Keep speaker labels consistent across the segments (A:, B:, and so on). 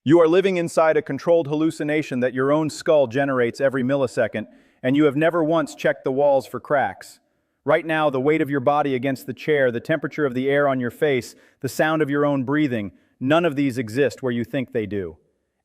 A: You are living inside a controlled hallucination that your own skull generates every millisecond, and you have never once checked the walls for cracks. Right now, the weight of your body against the chair, the temperature of the air on your face, the sound of your own breathing, none of these exist where you think they do.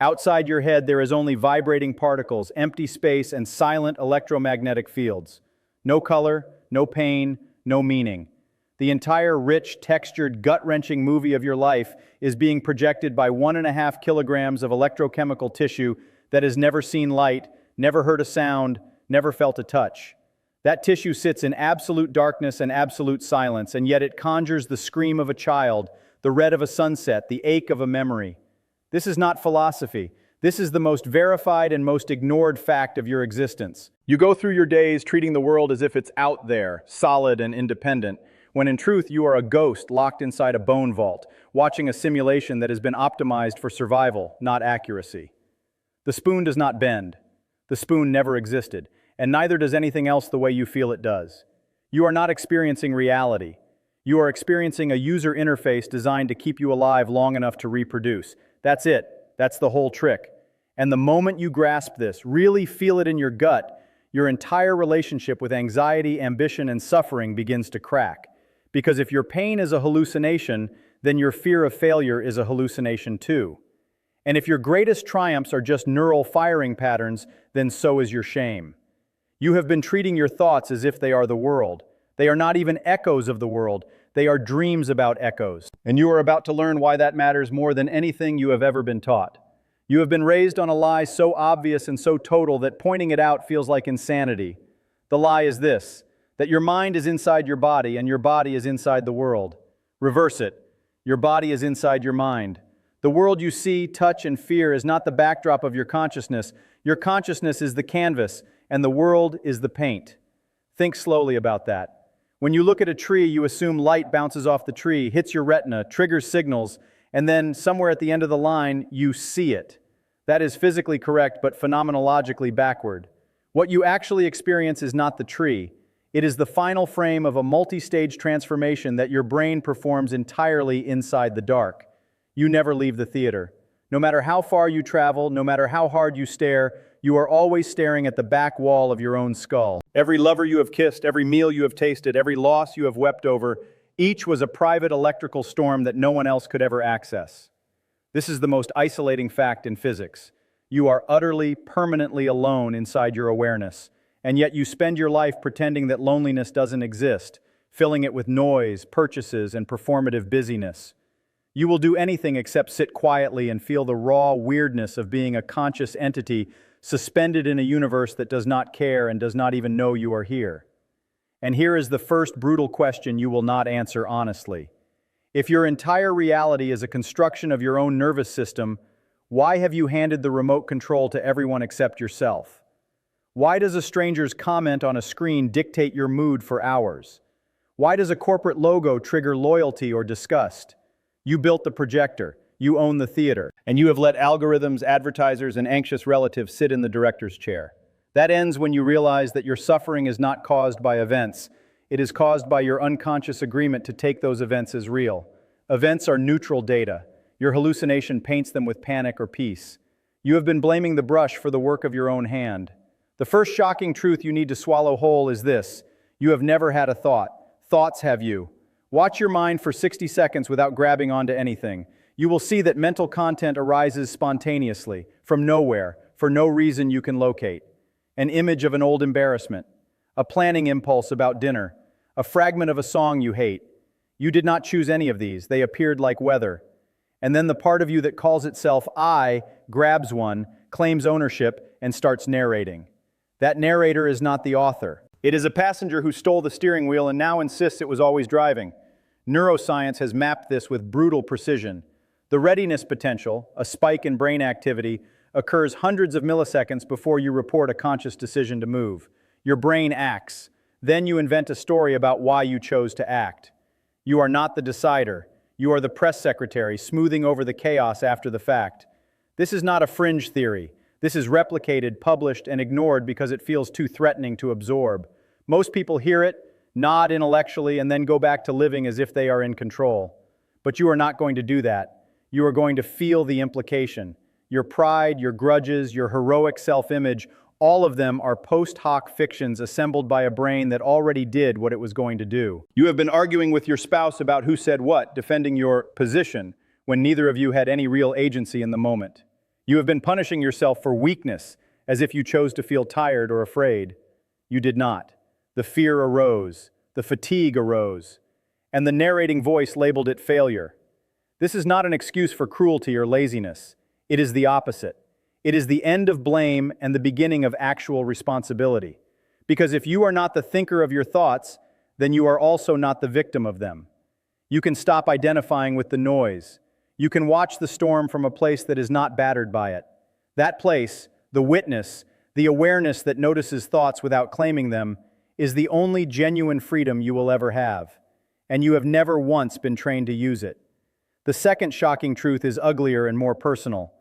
A: Outside your head, there is only vibrating particles, empty space, and silent electromagnetic fields. No color, no pain, no meaning. The entire rich, textured, gut-wrenching movie of your life is being projected by 1.5 kilograms of electrochemical tissue that has never seen light, never heard a sound, never felt a touch. That tissue sits in absolute darkness and absolute silence, and yet it conjures the scream of a child, the red of a sunset, the ache of a memory. This is not philosophy. This is the most verified and most ignored fact of your existence. You go through your days treating the world as if it's out there, solid and independent, when in truth you are a ghost locked inside a bone vault, watching a simulation that has been optimized for survival, not accuracy. The spoon does not bend. The spoon never existed, and neither does anything else the way you feel it does. You are not experiencing reality. You are experiencing a user interface designed to keep you alive long enough to reproduce. That's it. That's the whole trick. And the moment you grasp this, really feel it in your gut, your entire relationship with anxiety, ambition, and suffering begins to crack. Because if your pain is a hallucination, then your fear of failure is a hallucination too. And if your greatest triumphs are just neural firing patterns, then so is your shame. You have been treating your thoughts as if they are the world. They are not even echoes of the world. They are dreams about echoes. And you are about to learn why that matters more than anything you have ever been taught. You have been raised on a lie so obvious and so total that pointing it out feels like insanity. The lie is this: that your mind is inside your body and your body is inside the world. Reverse it. Your body is inside your mind. The world you see, touch, and fear is not the backdrop of your consciousness. Your consciousness is the canvas, and the world is the paint. Think slowly about that. When you look at a tree, you assume light bounces off the tree, hits your retina, triggers signals, and then somewhere at the end of the line, you see it. That is physically correct, but phenomenologically backward. What you actually experience is not the tree. It is the final frame of a multi-stage transformation that your brain performs entirely inside the dark. You never leave the theater. No matter how far you travel, no matter how hard you stare, you are always staring at the back wall of your own skull. Every lover you have kissed, every meal you have tasted, every loss you have wept over, each was a private electrical storm that no one else could ever access. This is the most isolating fact in physics. You are utterly, permanently alone inside your awareness, and yet you spend your life pretending that loneliness doesn't exist, filling it with noise, purchases, and performative busyness. You will do anything except sit quietly and feel the raw weirdness of being a conscious entity suspended in a universe that does not care and does not even know you are here. And here is the first brutal question you will not answer honestly. If your entire reality is a construction of your own nervous system, why have you handed the remote control to everyone except yourself? Why does a stranger's comment on a screen dictate your mood for hours? Why does a corporate logo trigger loyalty or disgust? You built the projector, you own the theater, and you have let algorithms, advertisers, and anxious relatives sit in the director's chair. That ends when you realize that your suffering is not caused by events. It is caused by your unconscious agreement to take those events as real. Events are neutral data. Your hallucination paints them with panic or peace. You have been blaming the brush for the work of your own hand. The first shocking truth you need to swallow whole is this: you have never had a thought. Thoughts have you. Watch your mind for 60 seconds without grabbing onto anything. You will see that mental content arises spontaneously, from nowhere, for no reason you can locate. An image of an old embarrassment, a planning impulse about dinner, a fragment of a song you hate. You did not choose any of these. They appeared like weather. And then the part of you that calls itself I grabs one, claims ownership, and starts narrating. That narrator is not the author. It is a passenger who stole the steering wheel and now insists it was always driving. Neuroscience has mapped this with brutal precision. The readiness potential, a spike in brain activity, occurs hundreds of milliseconds before you report a conscious decision to move. Your brain acts. Then you invent a story about why you chose to act. You are not the decider. You are the press secretary smoothing over the chaos after the fact. This is not a fringe theory. This is replicated, published, and ignored because it feels too threatening to absorb. Most people hear it, nod intellectually, and then go back to living as if they are in control. But you are not going to do that. You are going to feel the implication. your pride, your grudges, your heroic self-image, all of them are post hoc fictions assembled by a brain that already did what it was going to do. You have been arguing with your spouse about who said what, defending your position, when neither of you had any real agency in the moment. You have been punishing yourself for weakness, as if you chose to feel tired or afraid. You did not. The fear arose, the fatigue arose, and the narrating voice labeled it failure. This is not an excuse for cruelty or laziness. It is the opposite. It is the end of blame and the beginning of actual responsibility. Because if you are not the thinker of your thoughts, then you are also not the victim of them. You can stop identifying with the noise. You can watch the storm from a place that is not battered by it. That place, the witness, the awareness that notices thoughts without claiming them, is the only genuine freedom you will ever have. And you have never once been trained to use it. The second shocking truth is uglier and more personal.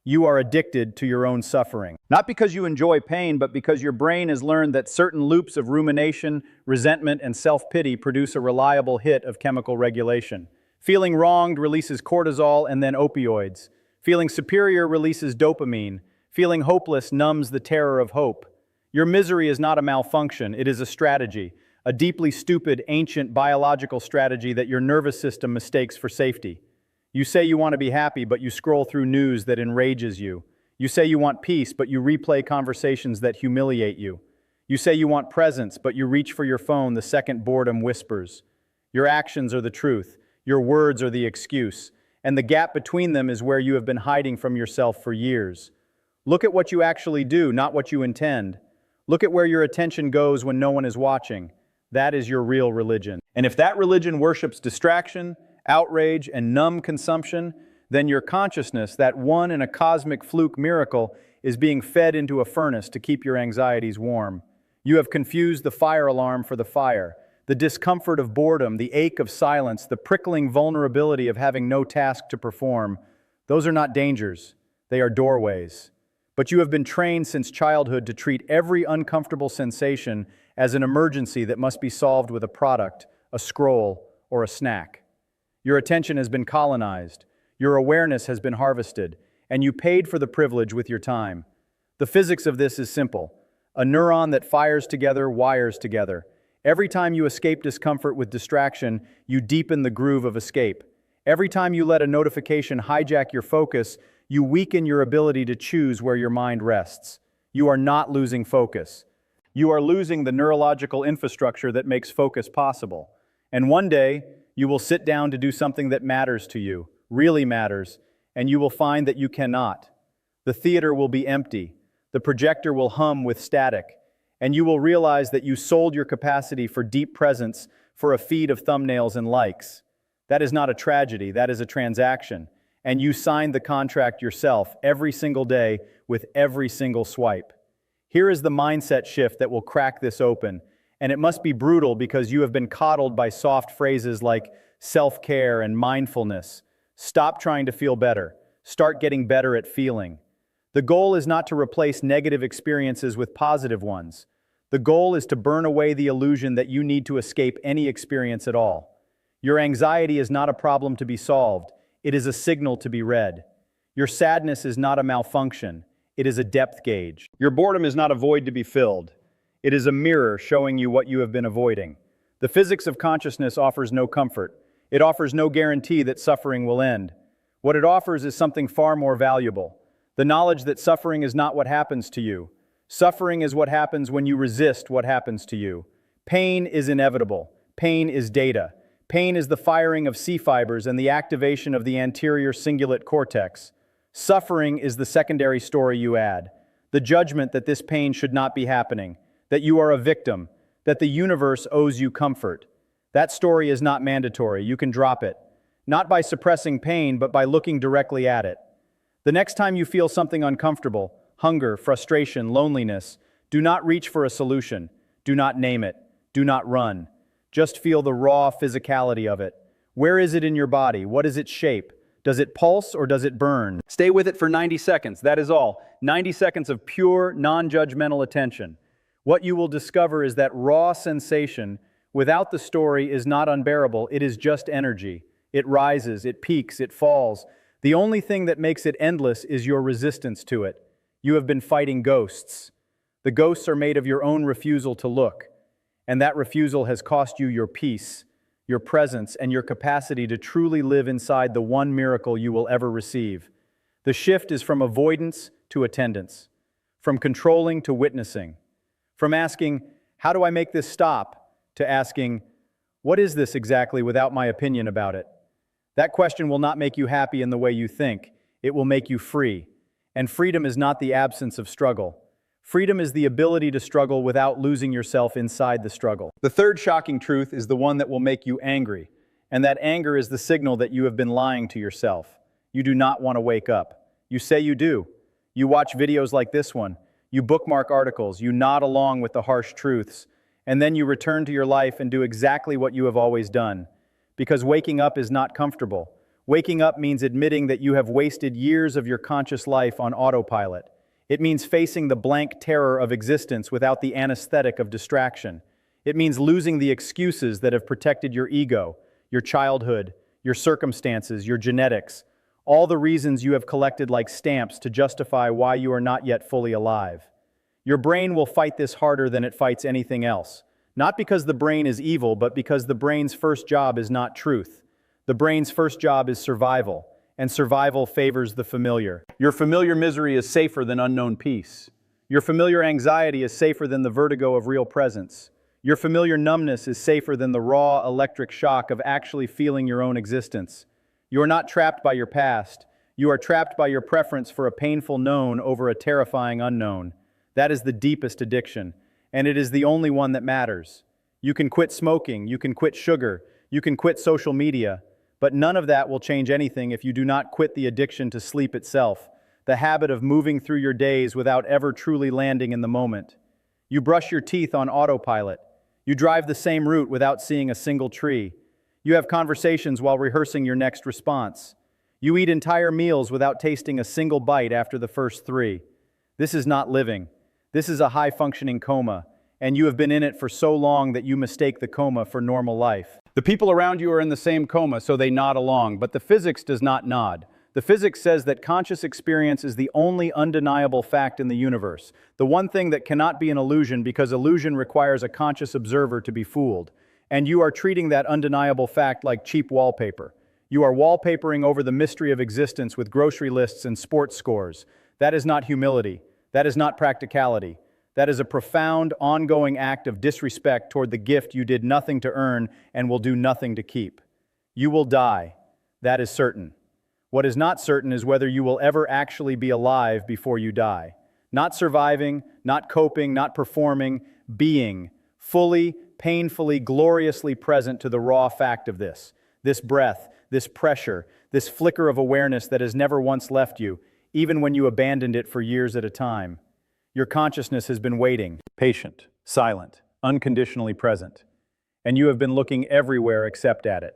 A: You are addicted to your own suffering. Not because you enjoy pain, but because your brain has learned that certain loops of rumination, resentment, and self-pity produce a reliable hit of chemical regulation. Feeling wronged releases cortisol and then opioids. Feeling superior releases dopamine. Feeling hopeless numbs the terror of hope. Your misery is not a malfunction, it is a strategy, a deeply stupid, ancient biological strategy that your nervous system mistakes for safety. You say you want to be happy, but you scroll through news that enrages you. You say you want peace, but you replay conversations that humiliate you. You say you want presence, but you reach for your phone the second boredom whispers. Your actions are the truth. Your words are the excuse. And the gap between them is where you have been hiding from yourself for years. Look at what you actually do, not what you intend. Look at where your attention goes when no one is watching. That is your real religion. And if that religion worships distraction, outrage, and numb consumption, then your consciousness, that one in a cosmic fluke miracle, is being fed into a furnace to keep your anxieties warm. You have confused the fire alarm for the fire, the discomfort of boredom, the ache of silence, the prickling vulnerability of having no task to perform. Those are not dangers, they are doorways. But you have been trained since childhood to treat every uncomfortable sensation as an emergency that must be solved with a product, a scroll, or a snack. Your attention has been colonized, your awareness has been harvested, and you paid for the privilege with your time. The physics of this is simple. A neuron that fires together wires together. Every time you escape discomfort with distraction, you deepen the groove of escape. Every time you let a notification hijack your focus, you weaken your ability to choose where your mind rests. You are not losing focus. You are losing the neurological infrastructure that makes focus possible. And one day, you will sit down to do something that matters to you, really matters, and you will find that you cannot. The theater will be empty. The projector will hum with static. And you will realize that you sold your capacity for deep presence for a feed of thumbnails and likes. That is not a tragedy, that is a transaction. And you signed the contract yourself every single day with every single swipe. Here is the mindset shift that will crack this open. And it must be brutal because you have been coddled by soft phrases like self-care and mindfulness. Stop trying to feel better. Start getting better at feeling. The goal is not to replace negative experiences with positive ones. The goal is to burn away the illusion that you need to escape any experience at all. Your anxiety is not a problem to be solved. It is a signal to be read. Your sadness is not a malfunction. It is a depth gauge. Your boredom is not a void to be filled. It is a mirror showing you what you have been avoiding. The physics of consciousness offers no comfort. It offers no guarantee that suffering will end. What it offers is something far more valuable. The knowledge that suffering is not what happens to you. Suffering is what happens when you resist what happens to you. Pain is inevitable. Pain is data. Pain is the firing of C fibers and the activation of the anterior cingulate cortex. Suffering is the secondary story you add. The judgment that this pain should not be happening. That you are a victim, that the universe owes you comfort. That story is not mandatory, you can drop it. Not by suppressing pain, but by looking directly at it. The next time you feel something uncomfortable, hunger, frustration, loneliness, do not reach for a solution. Do not name it. Do not run. Just feel the raw physicality of it. Where is it in your body? What is its shape? Does it pulse or does it burn? Stay with it for 90 seconds, that is all. 90 seconds of pure, non-judgmental attention. What you will discover is that raw sensation, without the story, is not unbearable. It is just energy. It rises, it peaks, it falls. The only thing that makes it endless is your resistance to it. You have been fighting ghosts. The ghosts are made of your own refusal to look, and that refusal has cost you your peace, your presence, and your capacity to truly live inside the one miracle you will ever receive. The shift is from avoidance to attendance, from controlling to witnessing, from asking, "How do I make this stop?" to asking, "What is this exactly without my opinion about it?" That question will not make you happy in the way you think. It will make you free. And freedom is not the absence of struggle. Freedom is the ability to struggle without losing yourself inside the struggle. The third shocking truth is the one that will make you angry. And that anger is the signal that you have been lying to yourself. You do not want to wake up. You say you do. You watch videos like this one. You bookmark articles. You nod along with the harsh truths. And then you return to your life and do exactly what you have always done. Because waking up is not comfortable. Waking up means admitting that you have wasted years of your conscious life on autopilot. It means facing the blank terror of existence without the anesthetic of distraction. It means losing the excuses that have protected your ego, your childhood, your circumstances, your genetics, all the reasons you have collected like stamps to justify why you are not yet fully alive. Your brain will fight this harder than it fights anything else. Not because the brain is evil, but because the brain's first job is not truth. The brain's first job is survival, and survival favors the familiar. Your familiar misery is safer than unknown peace. Your familiar anxiety is safer than the vertigo of real presence. Your familiar numbness is safer than the raw electric shock of actually feeling your own existence. You are not trapped by your past. You are trapped by your preference for a painful known over a terrifying unknown. That is the deepest addiction, and it is the only one that matters. You can quit smoking, you can quit sugar, you can quit social media, but none of that will change anything if you do not quit the addiction to sleep itself, the habit of moving through your days without ever truly landing in the moment. You brush your teeth on autopilot. You drive the same route without seeing a single tree. You have conversations while rehearsing your next response. You eat entire meals without tasting a single bite after the first three. This is not living. This is a high-functioning coma, and you have been in it for so long that you mistake the coma for normal life. The people around you are in the same coma, so they nod along, but the physics does not nod. The physics says that conscious experience is the only undeniable fact in the universe, the one thing that cannot be an illusion because illusion requires a conscious observer to be fooled. And you are treating that undeniable fact like cheap wallpaper. You are wallpapering over the mystery of existence with grocery lists and sports scores. That is not humility. That is not practicality. That is a profound, ongoing act of disrespect toward the gift you did nothing to earn and will do nothing to keep. You will die. That is certain. What is not certain is whether you will ever actually be alive before you die. Not surviving, not coping, not performing, being, fully, painfully, gloriously present to the raw fact of this breath, this pressure, this flicker of awareness that has never once left you, even when you abandoned it for years at a time. Your consciousness has been waiting, patient, silent, unconditionally present, and you have been looking everywhere except at it.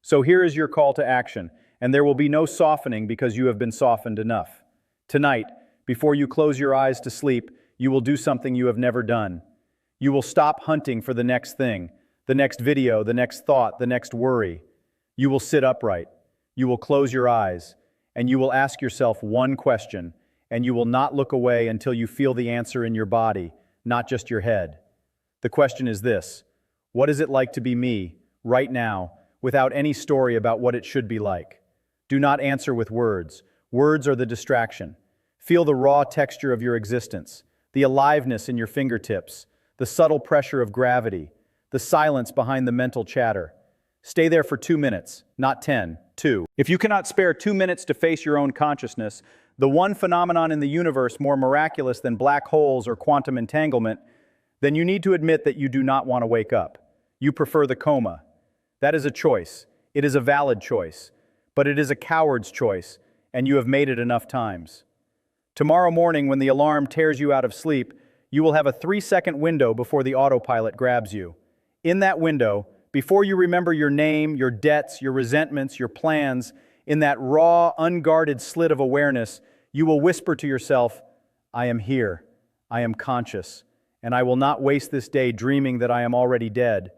A: So here is your call to action, and there will be no softening because you have been softened enough. Tonight, before you close your eyes to sleep, you will do something you have never done. You will stop hunting for the next thing, the next video, the next thought, the next worry. You will sit upright. You will close your eyes, and you will ask yourself one question, and you will not look away until you feel the answer in your body, not just your head. The question is this: what is it like to be me, right now, without any story about what it should be like? Do not answer with words. Words are the distraction. Feel the raw texture of your existence, the aliveness in your fingertips, the subtle pressure of gravity, the silence behind the mental chatter. Stay there for 2 minutes, not 10, 2. If you cannot spare 2 minutes to face your own consciousness, the one phenomenon in the universe more miraculous than black holes or quantum entanglement, then you need to admit that you do not want to wake up. You prefer the coma. That is a choice. It is a valid choice. But it is a coward's choice, and you have made it enough times. Tomorrow morning, when the alarm tears you out of sleep, you will have a 3-second window before the autopilot grabs you. In that window, before you remember your name, your debts, your resentments, your plans, in that raw, unguarded slit of awareness, you will whisper to yourself, "I am here, I am conscious, and I will not waste this day dreaming that I am already dead."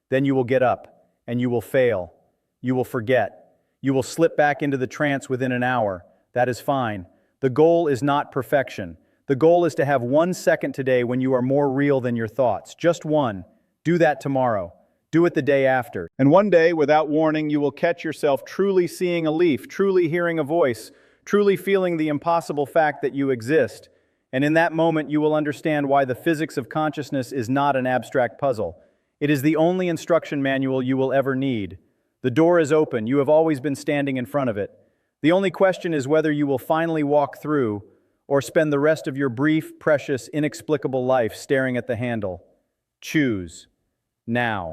A: Then you will get up, and you will fail. You will forget. You will slip back into the trance within an hour. That is fine. The goal is not perfection. The goal is to have 1 second today when you are more real than your thoughts. Just one. Do that tomorrow. Do it the day after. And one day, without warning, you will catch yourself truly seeing a leaf, truly hearing a voice, truly feeling the impossible fact that you exist. And in that moment, you will understand why the physics of consciousness is not an abstract puzzle. It is the only instruction manual you will ever need. The door is open. You have always been standing in front of it. The only question is whether you will finally walk through or spend the rest of your brief, precious, inexplicable life staring at the handle. Choose now.